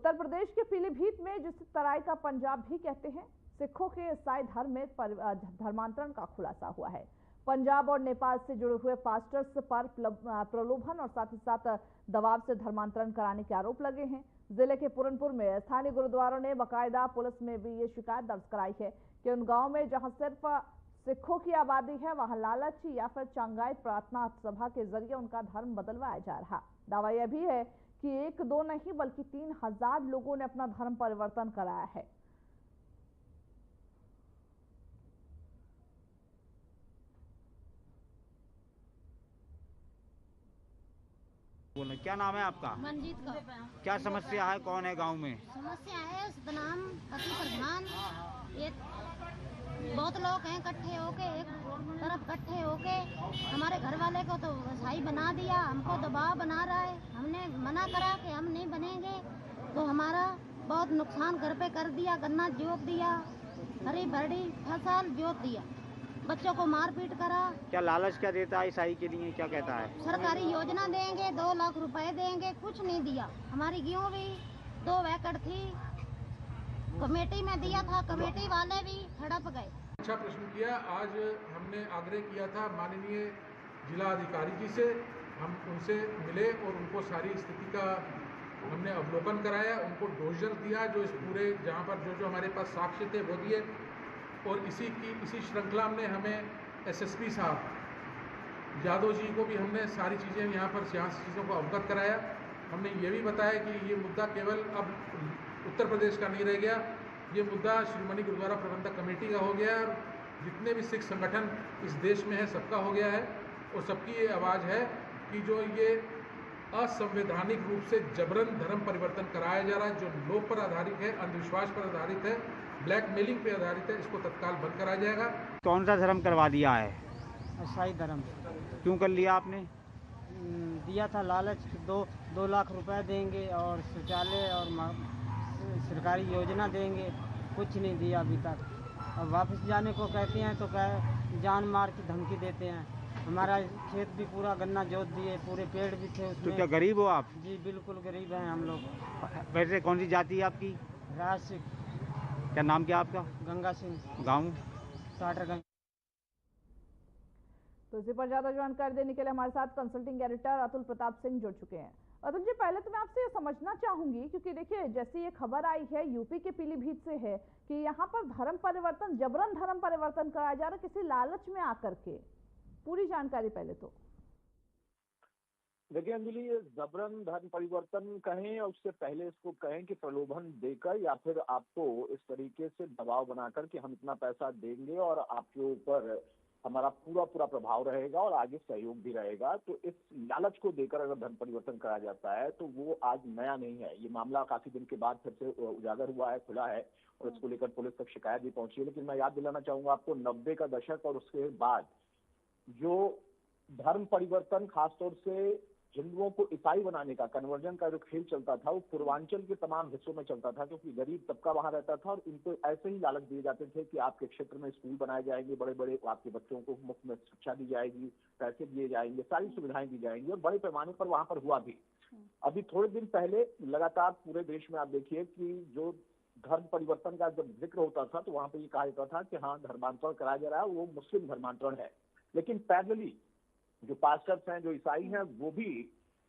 उत्तर प्रदेश के पीलीभीत में, जिसे तराई का पंजाब भी कहते हैं, सिखों के ईसाई धर्म में धर्मांतरण का खुलासा हुआ है। पंजाब और नेपाल से जुड़े हुए पास्टर्स पर प्रलोभन और साथ ही साथ दबाव से धर्मांतरण कराने के आरोप लगे हैं। जिले के पूरनपुर में स्थानीय गुरुद्वारों ने बाकायदा पुलिस में भी ये शिकायत दर्ज कराई है कि उन गांव में जहां सिर्फ सिखों की आबादी है, वहां लालच या फिर चंगाई प्रार्थना सभा के जरिए उनका धर्म बदलवाया जा रहा। दावा यह भी है कि 1-2 नहीं बल्कि 3000 लोगों ने अपना धर्म परिवर्तन कराया है। क्या नाम है आपका? मनजीत का। क्या समस्या है? कौन है गांव में? समस्या है सतनाम पति प्रधान, ये बहुत लोग हैं इकट्ठे होके, एक तरफ इकट्ठे होके हमारे घर वाले को तो ईसाई बना दिया, हमको दबाव बना रहा है। हमने मना करा कि हम नहीं बनेंगे, तो हमारा बहुत नुकसान घर पे कर दिया, गन्ना जोत दिया, हरी भरी फसल जोत दिया, बच्चों को मारपीट करा। क्या लालच क्या देता है ईसाई के लिए? क्या कहता है? सरकारी योजना देंगे, 2 लाख रुपए देंगे, कुछ नहीं दिया। हमारी गेहूँ भी 2 एकड़ थी, कमेटी में दिया था, कमेटी वाले भी हड़प गए। अच्छा प्रश्न किया। आज हमने आग्रह किया था माननीय जिला अधिकारी जी से, हम उनसे मिले और उनको सारी स्थिति का हमने अवलोकन कराया, उनको डोजर दिया, जो इस पूरे जहाँ पर जो हमारे पास साक्ष्य थे वो दिए। और इसी श्रृंखला में हमें एसएसपी साहब यादव जी को भी हमने सारी चीज़ें यहाँ चीज़ों को अवगत कराया। हमने ये भी बताया कि ये मुद्दा केवल अब उत्तर प्रदेश का नहीं रह गया, ये मुद्दा श्रोमणी गुरुद्वारा प्रबंधक कमेटी का हो गया है और जितने भी सिख संगठन इस देश में है सबका हो गया है। और सबकी ये आवाज़ है कि जो ये असंवैधानिक रूप से जबरन धर्म परिवर्तन कराया जा रहा है, जो लोभ पर आधारित है, अंधविश्वास पर आधारित है, ब्लैकमेलिंग पे आधारित है, इसको तत्काल बंद कराया जाएगा। कौन सा धर्म करवा दिया है? ईसाई धर्म। क्यों कर लिया आपने? दिया था लालच, 2 लाख रुपए देंगे और शौचालय और सरकारी योजना देंगे, कुछ नहीं दिया अभी तक। और वापस जाने को कहते हैं तो जान मार की धमकी देते हैं। हमारा खेत भी पूरा गन्ना जोत दिए, पूरे पेड़ भी थे उसमें। तो क्या गरीब हो आप? जी बिल्कुल गरीब हैं हम लोग। वैसे कौन सी जाति है आपकी? राजसिक। क्या नाम क्या आपका? गंगा सिंह। गाँव? टाटरगंज। तो इसी पर ज्यादा जानकारी देने के लिए हमारे साथ कंसल्टिंग एडिटर अतुल प्रताप सिंह जुड़ चुके हैं। अतुल जी, पहले तो मैं आपसे ये समझना चाहूंगी, क्योंकि देखिए जैसे ये खबर आई है यूपी के पीलीभीत से है कि यहाँ पर धर्म परिवर्तन, जबरन धर्म परिवर्तन कराया जा रहा है किसी लालच में आकर के। पूरी जानकारी पहले तो देखिए अंजलि, ये जबरन धर्म परिवर्तन कहें और उससे पहले इसको कहें कि प्रलोभन देकर या फिर आपको इस तरीके से दबाव बनाकर कि हम इतना पैसा देंगे और आपके ऊपर हमारा पूरा प्रभाव रहेगा और आगे सहयोग भी रहेगा, तो इस लालच को देकर अगर धर्म परिवर्तन कराया जाता है तो वो आज नया नहीं है। ये मामला काफी दिन के बाद फिर से उजागर हुआ है, खुला है और इसको लेकर पुलिस तक शिकायत भी पहुंची है। लेकिन मैं याद दिलाना चाहूंगा आपको, 90 का दशक और उसके बाद जो धर्म परिवर्तन खासतौर से हिंदुओं को ईसाई बनाने का, कन्वर्जन का जो खेल चलता था, वो पूर्वांचल के तमाम हिस्सों में चलता था, क्योंकि गरीब तबका वहां रहता था और इनको ऐसे ही लालच दिए जाते थे कि आपके क्षेत्र में स्कूल बनाए जाएंगे, बड़े बड़े आपके बच्चों को मुफ्त में शिक्षा दी जाएगी, पैसे दिए जाएंगे, सारी सुविधाएं दी जाएंगी और बड़े पैमाने पर वहां पर हुआ भी। अभी थोड़े दिन पहले लगातार पूरे देश में आप देखिए कि जो धर्म परिवर्तन का जब जिक्र होता था तो वहां पर ये कहा जाता था कि हाँ धर्मांतरण कराया जा रहा है, वो मुस्लिम धर्मांतरण है। लेकिन पैरेलली जो पास्टर्स हैं, जो ईसाई हैं, वो भी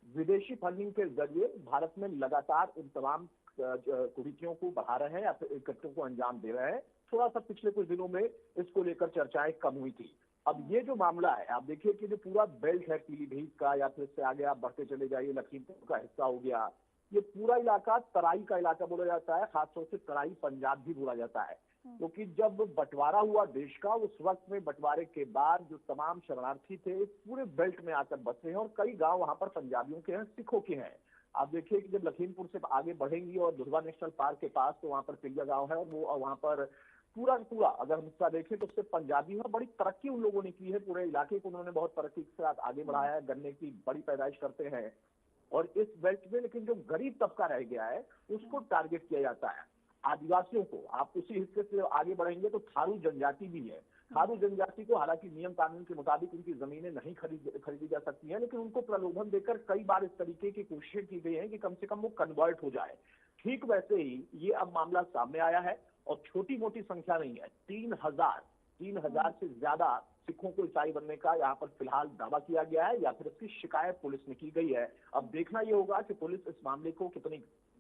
विदेशी फंडिंग के जरिए भारत में लगातार इन तमाम कुरीतियों को बढ़ा रहे हैं या फिर कृत्यों को अंजाम दे रहे हैं। थोड़ा सा पिछले कुछ दिनों में इसको लेकर चर्चाएं कम हुई थी। अब ये जो मामला है, आप देखिए कि जो पूरा बेल्ट है पीलीभीत का, या फिर इससे आगे आप बढ़ते चले जाइए, लखीमपुर का हिस्सा हो गया, ये पूरा इलाका तराई का इलाका बोला जाता है, खासतौर से तराई पंजाब भी बोला जाता है, क्योंकि जब बंटवारा हुआ देश का, उस वक्त में बंटवारे के बाद जो तमाम शरणार्थी थे इस पूरे बेल्ट में आकर बसे हैं और कई गांव वहां पर पंजाबियों के हैं, सिखों के हैं। आप देखिए कि जब लखीमपुर से आगे बढ़ेंगी और दुधवा नेशनल पार्क के पास, तो वहां पर पिलिया गांव है और वो वहां पर पूरा अगर हम हिस्सा देखें तो उससे पंजाबी है। बड़ी तरक्की उन लोगों ने की है, पूरे इलाके को उन्होंने बहुत तरक्की के साथ आगे बढ़ाया है, गन्ने की बड़ी पैदाइश करते हैं और इस बेल्ट में। लेकिन जो गरीब तबका रह गया है उसको टारगेट किया जाता है, आदिवासियों को। आप उसी हिस्से से आगे बढ़ेंगे तो थारू जनजाति भी है। थारू जनजाति को हालांकि नियम कानून के मुताबिक उनकी जमीनें नहीं खरीदी जा सकती हैं, लेकिन उनको प्रलोभन देकर कई बार इस तरीके की कोशिशें की गई हैं कि कम से कम वो कन्वर्ट हो जाए। ठीक वैसे ही ये अब मामला सामने आया है और छोटी मोटी संख्या नहीं है। 3,000 से ज्यादा सिखों को ईसाई बनने का यहाँ पर फिलहाल दावा किया गया है या फिर इसकी शिकायत पुलिस ने की गई है। अब देखना ये होगा कि पुलिस इस मामले को कितनी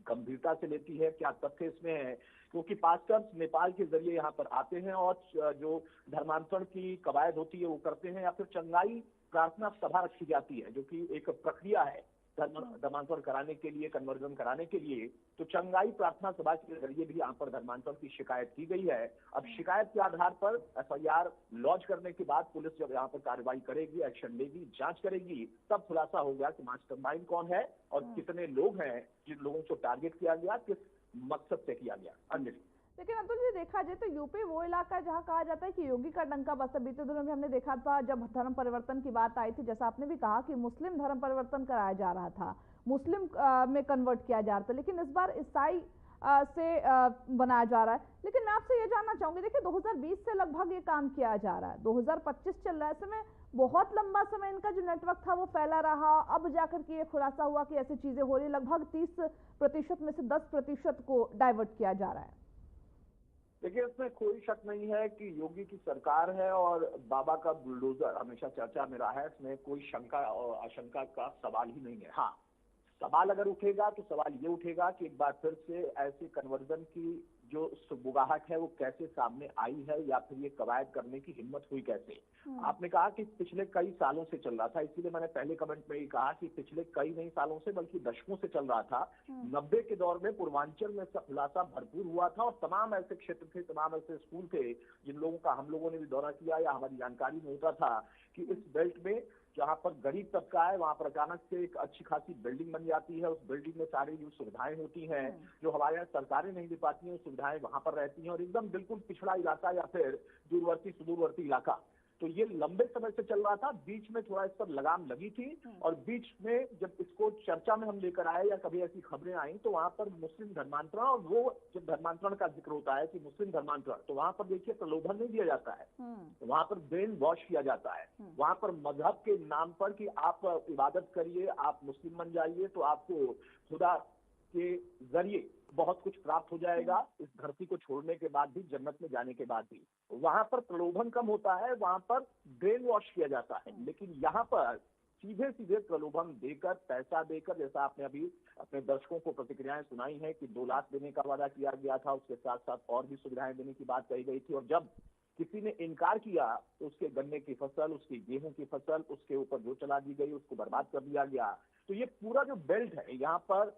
गंभीरता से लेती है, क्या तथ्य इसमें है, क्योंकि पास्टर्स नेपाल के जरिए यहाँ पर आते हैं और जो धर्मांतरण की कवायद होती है वो करते हैं, या फिर चंगाई प्रार्थना सभा रखी जाती है जो कि एक प्रक्रिया है धर्मांतरण कराने के लिए, कन्वर्जन कराने के लिए। तो चंगाई प्रार्थना सभा के जरिए भी यहाँ पर धर्मांतरण की शिकायत की गई है। अब शिकायत के आधार पर FIR लॉन्च करने के बाद पुलिस जब यहाँ पर कार्रवाई करेगी, एक्शन लेगी, जांच करेगी, तब खुलासा हो गया कि मास्टरमाइंड कौन है और कितने लोग हैं, जिन लोगों को टारगेट किया गया, किस मकसद से किया गया। अंजलि, लेकिन अतुल जी, देखा जाए तो यूपी वो इलाका है जहां कहा जाता है कि योगी का डंका बसता। बीते दिनों में हमने देखा था जब धर्म परिवर्तन की बात आई थी, जैसा आपने भी कहा कि मुस्लिम धर्म परिवर्तन कराया जा रहा था, मुस्लिम में कन्वर्ट किया जा रहा था, लेकिन इस बार ईसाई से बनाया जा रहा है। लेकिन मैं आपसे ये जानना चाहूंगी, देखिए 2020 से लगभग ये काम किया जा रहा है, 2025 चल रहा है, ऐसे में बहुत लंबा समय इनका जो नेटवर्क था वो फैला रहा, अब जाकर के ये खुलासा हुआ कि ऐसी चीजें हो रही, लगभग 30% में से 10% को डाइवर्ट किया जा रहा है। देखिए, इसमें कोई शक नहीं है कि योगी की सरकार है और बाबा का बुलडोजर हमेशा चर्चा में रहा है। इसमें कोई शंका और आशंका का सवाल ही नहीं है। हाँ, सवाल अगर उठेगा तो सवाल ये उठेगा कि एक बार फिर से ऐसे कन्वर्जन की जो सुबुगाहट है वो कैसे सामने आई है, या फिर ये कवायद करने की हिम्मत हुई कैसे। आपने कहा कि पिछले कई सालों से चल रहा था, इसीलिए मैंने पहले कमेंट में ही कहा कि पिछले कई नहीं सालों से बल्कि दशकों से चल रहा था। 90 के दौर में पूर्वांचल में इसका खुलासा भरपूर हुआ था और तमाम ऐसे क्षेत्र थे, तमाम ऐसे स्कूल थे जिन लोगों का हम लोगों ने भी दौरा किया या हमारी जानकारी में होता था कि इस बेल्ट में जहाँ पर गरीब तबका है वहाँ पर अचानक से एक अच्छी खासी बिल्डिंग बन जाती है। उस बिल्डिंग में सारी जो सुविधाएं होती हैं जो हमारे यहाँ सरकारें नहीं दे पाती हैं, सुविधाएं वहाँ पर रहती हैं और एकदम बिल्कुल पिछड़ा इलाका या फिर दूरवर्ती सुदूरवर्ती इलाका। तो ये लंबे समय से चल रहा था, बीच में थोड़ा इस पर लगाम लगी थी और बीच में जब इसको चर्चा में हम लेकर आए या कभी ऐसी खबरें आई तो वहां पर मुस्लिम धर्मांतरण, और वो जब धर्मांतरण का जिक्र होता है कि मुस्लिम धर्मांतरण, तो वहां पर देखिए प्रलोभन नहीं दिया जाता है, वहां पर ब्रेन वॉश किया जाता है। वहां पर मजहब के नाम पर कि आप इबादत करिए, आप मुस्लिम बन जाइए तो आपको खुदा के जरिए बहुत कुछ प्राप्त हो जाएगा, इस धरती को छोड़ने के बाद भी, जन्नत में जाने के बाद भी। वहां पर प्रलोभन कम होता है, वहां पर ब्रेन वॉश किया जाता है। लेकिन यहाँ पर सीधे सीधे प्रलोभन देकर, पैसा देकर, जैसा आपने अभी अपने दर्शकों को प्रतिक्रियाएं सुनाई है कि 2 लाख देने का वादा किया गया था, उसके साथ साथ और भी सुविधाएं देने की बात कही गई थी, और जब किसी ने इनकार किया तो उसके गन्ने की फसल, उसकी गेहूं की फसल, उसके ऊपर जो चला दी गई उसको बर्बाद कर दिया गया। तो ये पूरा जो बेल्ट है, यहाँ पर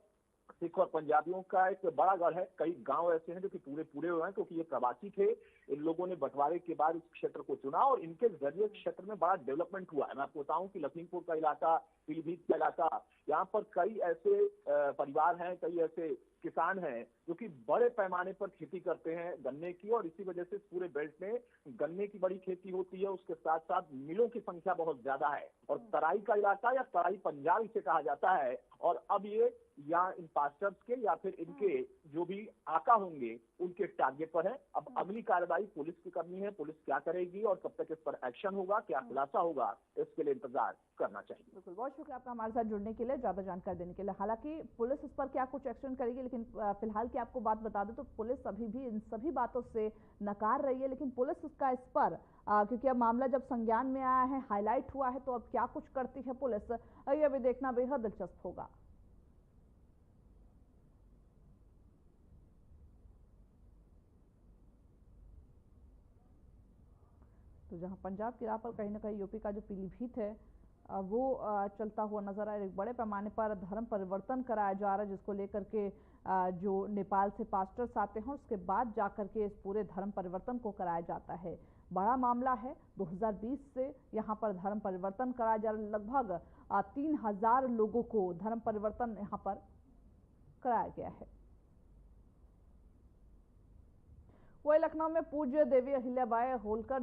सिख और पंजाबियों का एक बड़ा गढ़ है। कई गांव ऐसे हैं जो कि पूरे हुए हैं क्योंकि ये प्रवासी थे। इन लोगों ने बंटवारे के बाद इस क्षेत्र को चुना और इनके जरिए क्षेत्र में बड़ा डेवलपमेंट हुआ है। मैं आपको बताऊं कि लखीमपुर का इलाका, पीलीभीत का इलाका, यहाँ पर कई ऐसे परिवार हैं, कई ऐसे किसान हैं जो कि बड़े पैमाने पर खेती करते हैं गन्ने की, और इसी वजह से पूरे बेल्ट में गन्ने की बड़ी खेती होती है। उसके साथ साथ मिलों की संख्या बहुत ज्यादा है और तराई का इलाका या तराई पंजाब इसे कहा जाता है। और अब ये यहाँ इन पास्टर्स के या फिर इनके जो भी आका होंगे उनके टारगेट पर है। अब अगली कार्रवाई पुलिस की करनी है, पुलिस क्या करेगी और कब तक इस पर एक्शन होगा, क्या खुलासा होगा, इसके लिए इंतजार करना चाहिए। बिल्कुल, बहुत शुक्रिया आपका हमारे साथ जुड़ने के लिए, ज्यादा जानकारी देने के लिए। हालांकि पुलिस इस पर क्या कुछ एक्शन करेगी, लेकिन फिलहाल की आपको बात बता दें तो पुलिस अभी भी इन सभी बातों से नकार रही है। लेकिन पुलिस इसका इस पर क्योंकि अब मामला जब संज्ञान में आया है, हाईलाइट हुआ है, तो अब क्या कुछ करती है पुलिस, ये भी देखना बेहद दिलचस्प होगा। तो जहां पंजाब की राह पर कहीं ना कहीं यूपी का जो पीलीभीत है वो चलता हुआ नजर आ रहा है। एक बड़े पैमाने पर धर्म परिवर्तन कराया जा रहा है, जिसको लेकर के जो नेपाल से पास्टर्स आते हैं उसके बाद जाकर के इस पूरे धर्म परिवर्तन को कराया जाता है। बड़ा मामला है, 2020 से यहाँ पर धर्म परिवर्तन कराया जा रहा है। लगभग 3000 लोगों को धर्म परिवर्तन यहाँ पर कराया गया है। वही लखनऊ में पूज्य देवी अहिल्याबाई होलकर